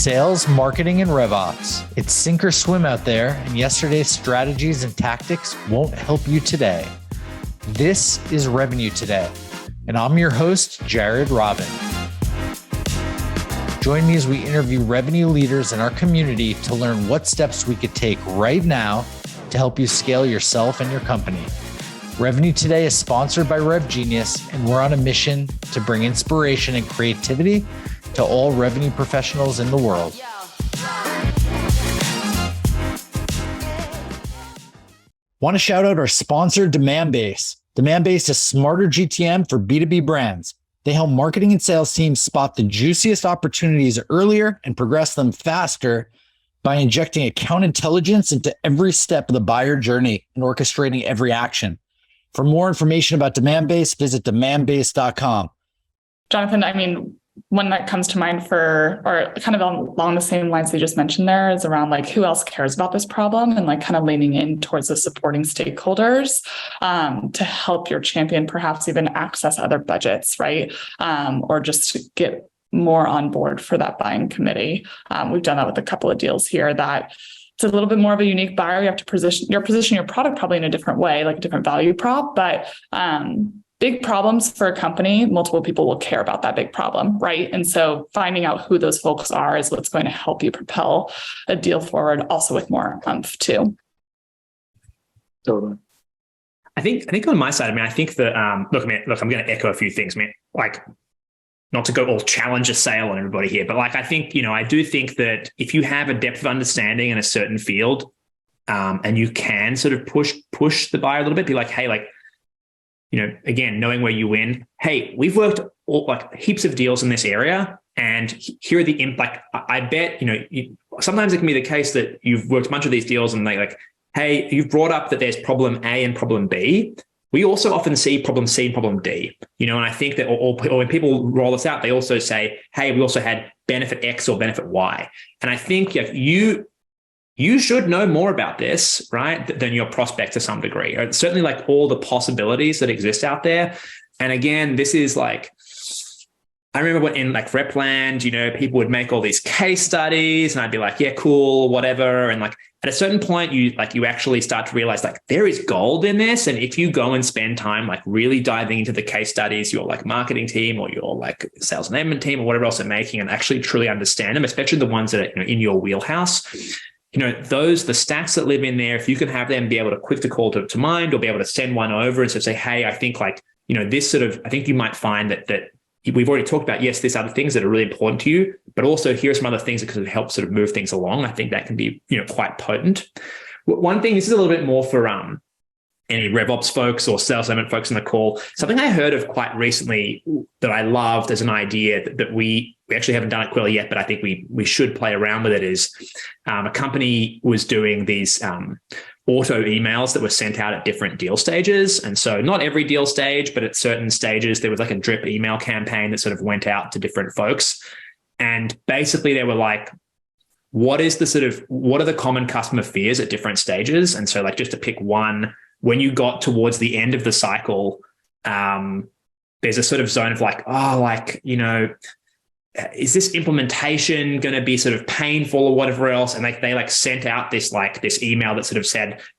Sales, marketing, and RevOps. It's sink or swim out there, and yesterday's strategies and tactics won't help you today. This is Revenue Today, and I'm your host, Jared Robin. Join me as we interview revenue leaders in our community to learn what steps we could take right now to help you scale yourself and your company. Revenue Today is sponsored by RevGenius, and we're on a mission to bring inspiration and creativity to all revenue professionals in the world. Want to shout out our sponsor, Demandbase. Demandbase is smarter GTM for B2B brands. They help marketing and sales teams spot the juiciest opportunities earlier and progress them faster by injecting account intelligence into every step of the buyer journey and orchestrating every action. For more information about Demandbase, visit demandbase.com. Jonathon, one that comes to mind or kind of along the same lines they just mentioned there is around who else cares about this problem and kind of leaning in towards the supporting stakeholders to help your champion perhaps even access other budgets, right? Or just get more on board for that buying committee. We've done that with a couple of deals here that it's a little bit more of a unique buyer. You have to position your product probably in a different way, like a different value prop, but big problems for a company, multiple people will care about that big problem, right? And so finding out who those folks are is what's going to help you propel a deal forward, also with more oomph too. Totally. I think on my side, I think that look, I'm going to echo a few things, not to go all challenge a sale on everybody here, but I think, I do think that if you have a depth of understanding in a certain field, and you can sort of push the buyer a little bit, be like, hey, again, knowing where you win. Hey, we've worked heaps of deals in this area, and here are the I bet sometimes it can be the case that you've worked a bunch of these deals, and hey, you've brought up that there's problem A and problem B. We also often see problem C and problem D. And I think that or when people roll this out, they also say, hey, we also had benefit X or benefit Y. And I think you should know more about this, right, than your prospect to some degree, or certainly all the possibilities that exist out there. And again, this is I remember when in Repland, people would make all these case studies, and I'd be like, yeah, cool, whatever. And at a certain point, you actually start to realize there is gold in this. And if you go and spend time really diving into the case studies, your marketing team or your sales enablement team or whatever else they're making, and actually truly understand them, especially the ones that are in your wheelhouse. The stats that live in there, if you can have them be able to quick to call to mind or be able to send one over and sort of say, hey, I think this sort of, I think you might find that we've already talked about, yes, there's other things that are really important to you, but also here are some other things that could help sort of move things along. I think that can be, quite potent. One thing, this is a little bit more for any RevOps folks or sales element folks in the call. Something I heard of quite recently that I loved as an idea that we actually haven't done at Qwilr yet, but I think we should play around with it is a company was doing these auto emails that were sent out at different deal stages. And so not every deal stage, but at certain stages, there was a drip email campaign that sort of went out to different folks. And basically they were what are the common customer fears at different stages? And so just to pick one, when you got towards the end of the cycle, there's a sort of zone of is this implementation going to be sort of painful or whatever else? And they sent out this email that sort of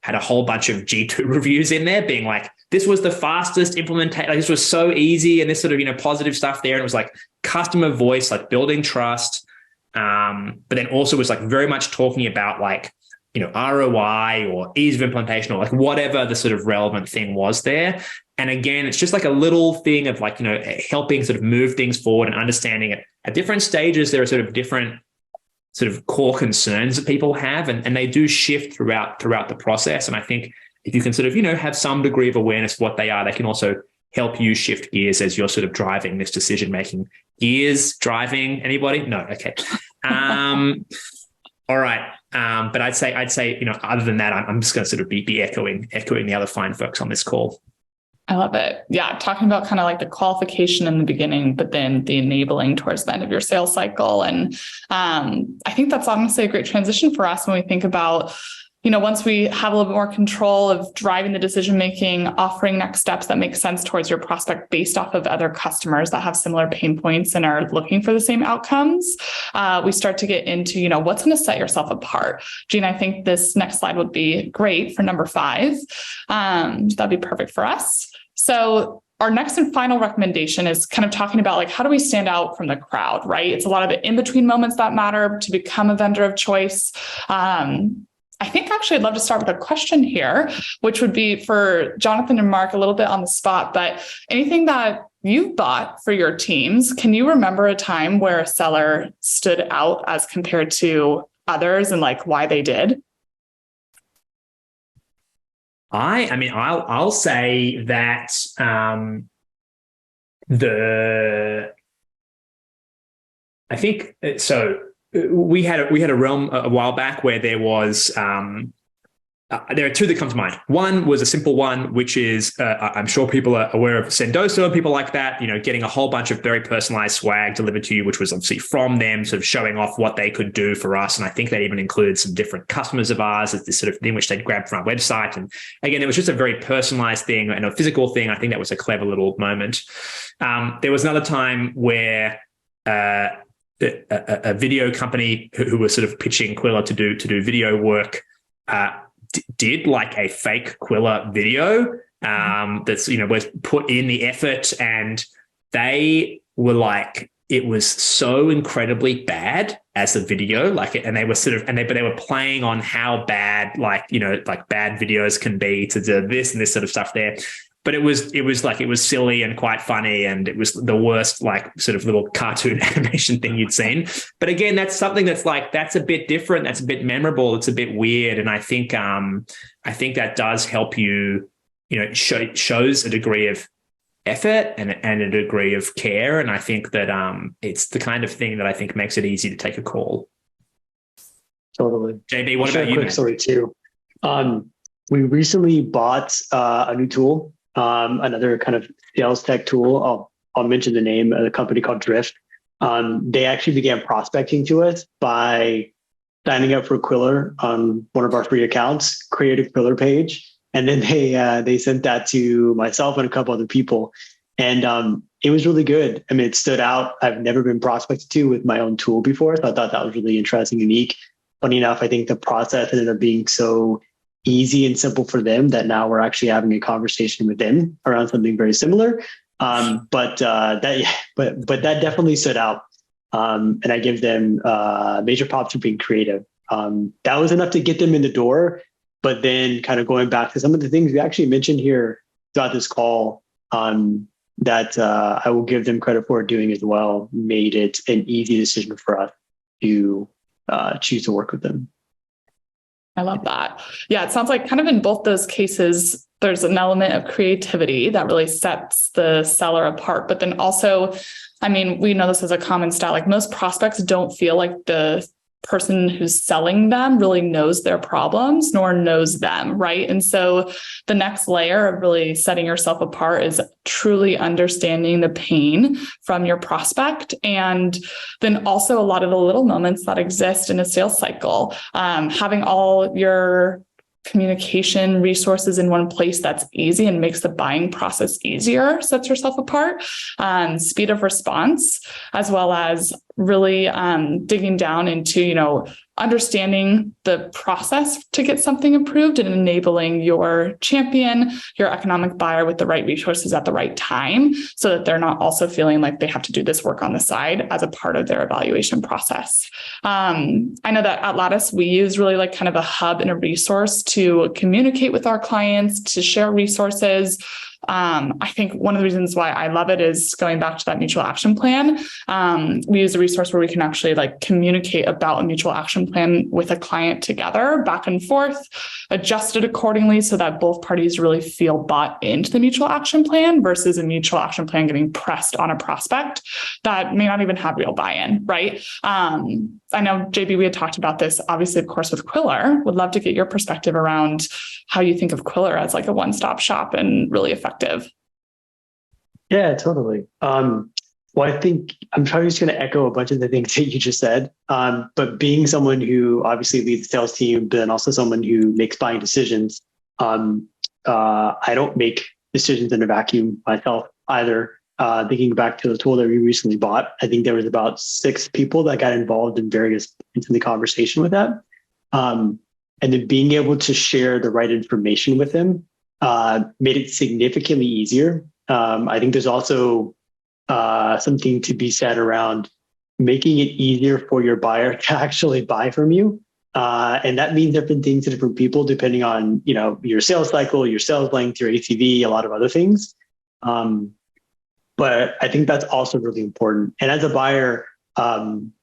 had a whole bunch of G2 reviews in there being this was the fastest implementation. This was so easy. And this sort of, positive stuff there. And it was customer voice, building trust. But then also was very much talking about ROI or ease of implementation or whatever the sort of relevant thing was there. And again, it's just a little thing of helping sort of move things forward and understanding it. At different stages, there are sort of different sort of core concerns that people have, and they do shift throughout the process. And I think if you can sort of, have some degree of awareness of what they are, they can also help you shift gears as you're sort of driving this decision-making. Gears, driving, anybody? No, okay. All right. But I'd say, other than that, I'm just going to sort of be echoing the other fine folks on this call. I love it. Yeah. Talking about kind of the qualification in the beginning, but then the enabling towards the end of your sales cycle. And I think that's honestly a great transition for us when we think about once we have a little bit more control of driving the decision making, offering next steps that make sense towards your prospect based off of other customers that have similar pain points and are looking for the same outcomes, we start to get into, what's going to set yourself apart. Gene, I think this next slide would be great for number 5. That'd be perfect for us. So our next and final recommendation is kind of talking about like, how do we stand out from the crowd, right? It's a lot of the in-between moments that matter to become a vendor of choice. I think actually I'd love to start with a question here, which would be for Jonathon and Mark, a little bit on the spot, but anything that you've bought for your teams, can you remember a time where a seller stood out as compared to others and like why they did? I'll say that I think so. We had a realm a while back where there was there are 2 that come to mind. One was a simple one, which is I'm sure people are aware of Sendoso and people like that, getting a whole bunch of very personalized swag delivered to you, which was obviously from them, sort of showing off what they could do for us. And I think that even included some different customers of ours as this sort of thing which they'd grabbed from our website. And again, it was just a very personalized thing and a physical thing. I think that was a clever little moment. There was another time where a video company who was sort of pitching Qwilr to do video work did like a fake Qwilr video that's was put in the effort, and they were like, it was so incredibly bad as a video, and they were but they were playing on how bad like bad videos can be to do this and this sort of stuff there. But it was silly and quite funny, and it was the worst sort of little cartoon animation thing you'd seen. But again, that's something that's that's a bit different, that's a bit memorable, it's a bit weird, and I think that does help you. Shows a degree of effort and a degree of care, and I think that it's the kind of thing that I think makes it easy to take a call. Totally. JB, what about you? Quick story too. We recently bought a new tool. Another kind of sales tech tool. I'll mention the name of the company called Drift. They actually began prospecting to us by signing up for Qwilr on one of our free accounts, created a Qwilr page, and then they sent that to myself and a couple other people. And it was really good. I mean, it stood out. I've never been prospected to with my own tool before, so I thought that was really interesting, unique. Funny enough, I think the process ended up being so easy and simple for them that now we're actually having a conversation with them around something very similar. But that definitely stood out. And I give them major props for being creative. That was enough to get them in the door. But then kind of going back to some of the things we actually mentioned here throughout this call that I will give them credit for doing as well, made it an easy decision for us to choose to work with them. I love that. Yeah, it sounds like kind of in both those cases, there's an element of creativity that really sets the seller apart. But then also, I mean, we know this as a common stat, like most prospects don't feel like the person who's selling them really knows their problems nor knows them, right? And so the next layer of really setting yourself apart is truly understanding the pain from your prospect, and then also a lot of the little moments that exist in a sales cycle, having all your communication resources in one place that's easy and makes the buying process easier, sets yourself apart. Speed of response, as well as really digging down into, understanding the process to get something approved and enabling your champion, your economic buyer with the right resources at the right time, so that they're not also feeling like they have to do this work on the side as a part of their evaluation process. I know that at Lattice, we use really like kind of a hub and a resource to communicate with our clients, to share resources. I think one of the reasons why I love it is going back to that mutual action plan. We use a resource where we can actually communicate about a mutual action plan with a client together, back and forth, adjust it accordingly so that both parties really feel bought into the mutual action plan versus a mutual action plan getting pressed on a prospect that may not even have real buy-in, right? I know, JB, we had talked about this, obviously, of course, with Qwilr. Would love to get your perspective around how you think of Qwilr as a one-stop shop and really effective. Yeah, totally. Well, I think I'm probably just going to echo a bunch of the things that you just said. But being someone who obviously leads the sales team, but then also someone who makes buying decisions, I don't make decisions in a vacuum myself either. Thinking back to the tool that we recently bought, I think there was about 6 people that got involved in various points in the conversation with that. And then being able to share the right information with them made it significantly easier. I think there's also something to be said around making it easier for your buyer to actually buy from you. And that means different things to different people, depending on, your sales cycle, your sales length, your ACV, a lot of other things. But I think that's also really important. And as a buyer, I'm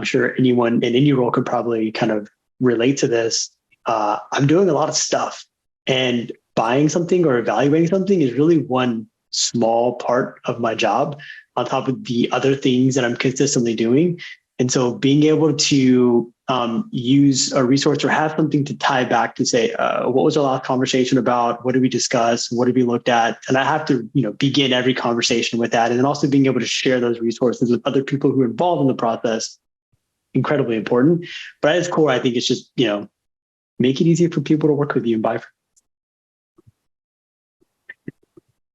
sure anyone in any role could probably kind of relate to this. I'm doing a lot of stuff, and buying something or evaluating something is really one small part of my job on top of the other things that I'm consistently doing. And so being able to use a resource or have something to tie back to say, what was our last conversation about? What did we discuss? What did we looked at? And I have to, begin every conversation with that. And then also being able to share those resources with other people who are involved in the process, incredibly important. But at its core, I think it's just, make it easier for people to work with you and buy from.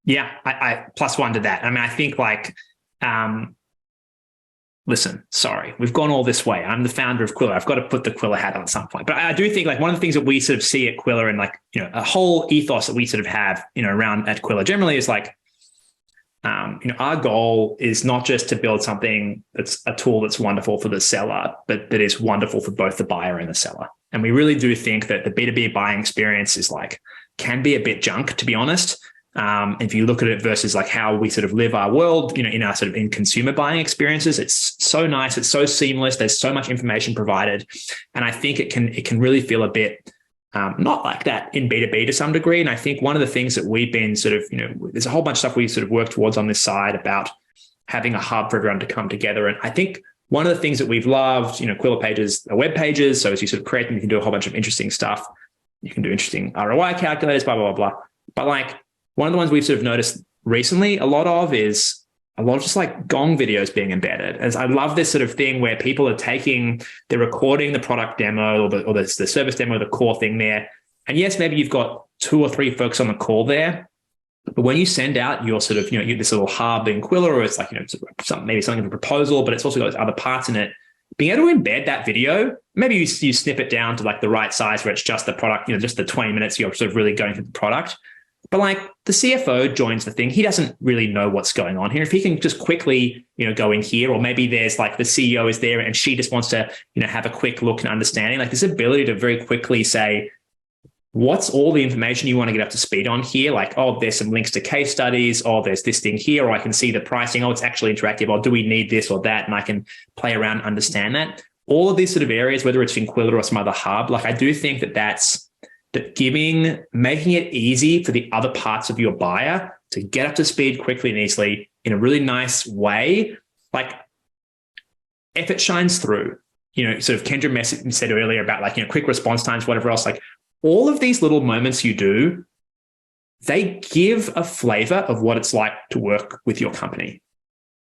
Yeah, I plus one to that. I mean, I think listen, sorry, we've gone all this way. I'm the founder of Qwilr. I've got to put the Qwilr hat on at some point. But I do think one of the things that we sort of see at Qwilr and a whole ethos that we sort of have, around at Qwilr generally is our goal is not just to build something that's a tool that's wonderful for the seller, but that is wonderful for both the buyer and the seller. And we really do think that the B2B buying experience is can be a bit junk, to be honest. If you look at it versus how we sort of live our world, in our sort of in consumer buying experiences, it's so nice. It's so seamless. There's so much information provided. And I think it can really feel a bit not like that in B2B to some degree. And I think one of the things that we've been sort of, there's a whole bunch of stuff we sort of work towards on this side about having a hub for everyone to come together. And I think one of the things that we've loved, Qwilr pages are web pages. So as you sort of create them, you can do a whole bunch of interesting stuff. You can do interesting ROI calculators, blah, blah, blah, blah. But one of the ones we've sort of noticed recently a lot of just gong videos being embedded. As I love this sort of thing where people are they're recording the product demo or the service demo, the core thing there. And yes, maybe you've got 2 or 3 folks on the call there, but when you send out your sort of, this little hub in Qwilr, or it's maybe something of a proposal, but it's also got other parts in it, being able to embed that video, maybe you snip it down to the right size where it's just the product, just the 20 minutes you're sort of really going through the product. But the CFO joins the thing, he doesn't really know what's going on here. If he can just quickly, go in here, or maybe there's the CEO is there and she just wants to, have a quick look and understanding, this ability to very quickly say, what's all the information you want to get up to speed on here? There's some links to case studies, there's this thing here, or I can see the pricing, it's actually interactive, or do we need this or that? And I can play around and understand that. All of these sort of areas, whether it's in Qwilr or some other hub, I do think that making it easy for the other parts of your buyer to get up to speed quickly and easily in a really nice way, effort shines through. Sort of Kendra said earlier about quick response times, whatever else, all of these little moments you do, they give a flavor of what it's like to work with your company,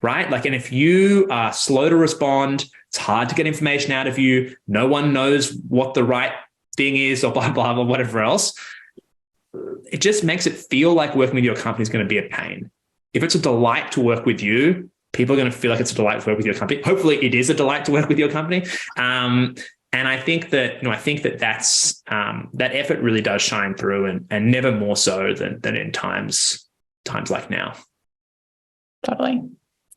right? And if you are slow to respond, it's hard to get information out of you, no one knows what the right thing is, or blah, blah, blah, whatever else, it just makes it feel like working with your company is going to be a pain. If it's a delight to work with you, people are going to feel like it's a delight to work with your company. Hopefully it is a delight to work with your company. And I think that, that's, that effort really does shine through, and never more so than in times like now. Totally.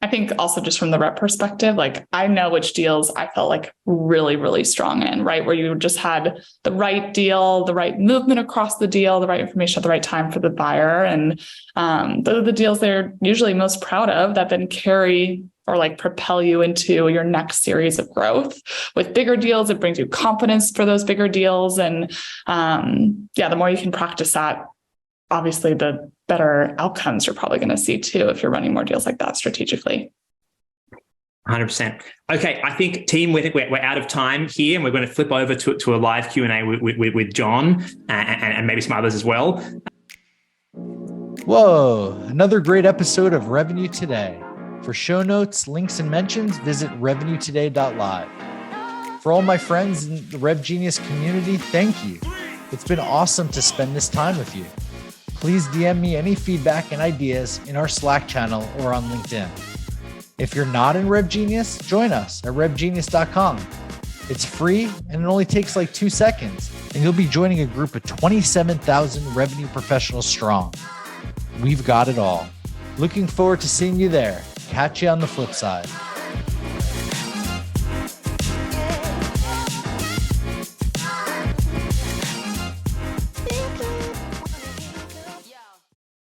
I think also just from the rep perspective, I know which deals I felt really, really strong in, right? Where you just had the right deal, the right movement across the deal, the right information at the right time for the buyer. And those are the deals they're usually most proud of that then carry or propel you into your next series of growth. With bigger deals, it brings you confidence for those bigger deals. And the more you can practice that, obviously the better outcomes you're probably going to see too if you're running more deals like that strategically. 100%. Okay, I think team, we're out of time here, and we're going to flip over to a live Q&A with John and maybe some others as well. Whoa, another great episode of Revenue Today. For show notes, links, and mentions, visit revenuetoday.live. For all my friends in the Rev Genius community, thank you. It's been awesome to spend this time with you. Please DM me any feedback and ideas in our Slack channel or on LinkedIn. If you're not in Rev Genius, join us at revgenius.com. It's free and it only takes like 2 seconds, and you'll be joining a group of 27,000 revenue professionals strong. We've got it all. Looking forward to seeing you there. Catch you on the flip side.